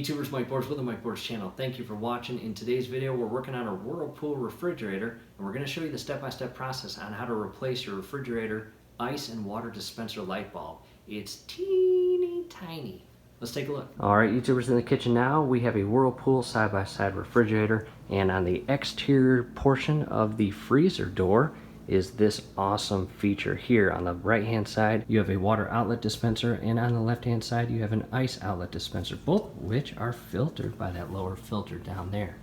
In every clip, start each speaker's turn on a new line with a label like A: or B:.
A: YouTubers, Mike Boards with the Mike Boards channel. Thank you for watching. In today's video, we're working on a Whirlpool refrigerator, and we're going to show you the step-by-step process on how to replace your refrigerator ice and water dispenser light bulb. It's teeny tiny. Let's take a look. All right, YouTubers, in the kitchen now, we have a Whirlpool side-by-side refrigerator, and on the exterior portion of the freezer door is this awesome feature here. On the right hand side you have a water outlet dispenser, and on the left hand side you have an ice outlet dispenser, both of which are filtered by that lower filter down there.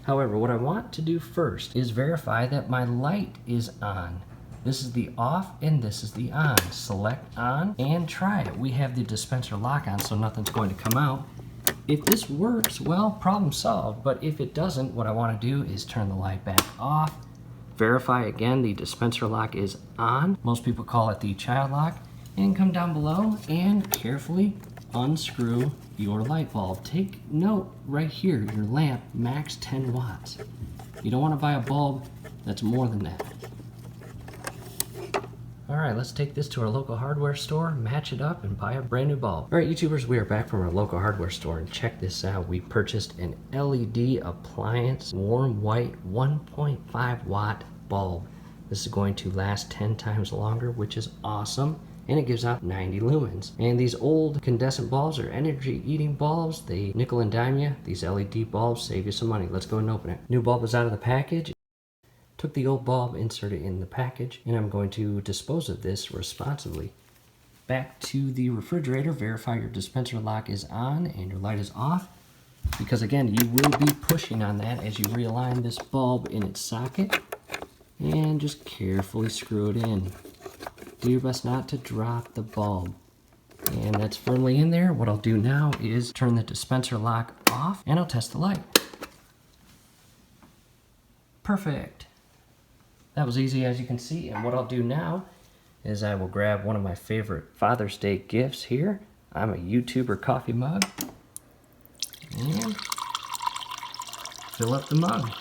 A: However, what I want to do first is verify that my light is on. This is the off and this is the on. Select on and try it. We have the dispenser lock on, so nothing's going to come out. If this works, well, problem solved. But if it doesn't, what I want to do is turn the light back off. Verify again the dispenser lock is on. Most people call it the child lock. And come down below and carefully unscrew your light bulb. Take note right here, your lamp max 10 watts. You don't want to buy a bulb that's more than that. Alright, let's take this to our local hardware store, match it up, and buy a brand new bulb. Alright, YouTubers, we are back from our local hardware store, and check this out. We purchased an LED appliance warm white 1.5 watt bulb. This is going to last 10 times longer, which is awesome, and it gives out 90 lumens. And these old incandescent bulbs are energy eating bulbs. They nickel and dime you. These LED bulbs save you some money. Let's go and open it. New bulb is out of the package. Took the old bulb, inserted it in the package, and I'm going to dispose of this responsibly. Back to the refrigerator, verify your dispenser lock is on and your light is off, because again, you will be pushing on that as you realign this bulb in its socket, and just carefully screw it in. Do your best not to drop the bulb. And that's firmly in there. What I'll do now is turn the dispenser lock off, and I'll test the light. Perfect. That was easy, as you can see, and what I'll do now is I will grab one of my favorite Father's Day gifts here. I'm a YouTuber coffee mug, and fill up the mug.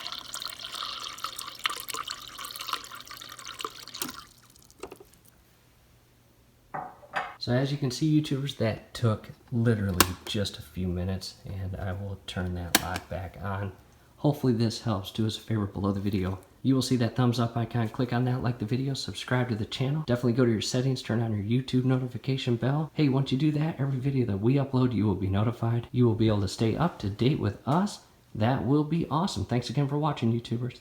A: So as you can see, YouTubers, that took literally just a few minutes, and I will turn that lock back on. Hopefully this helps. Do us a favor below the video. You will see that thumbs up icon. Click on that, like the video, subscribe to the channel. Definitely go to your settings, turn on your YouTube notification bell. Hey, once you do that, every video that we upload, you will be notified. You will be able to stay up to date with us. That will be awesome. Thanks again for watching, YouTubers.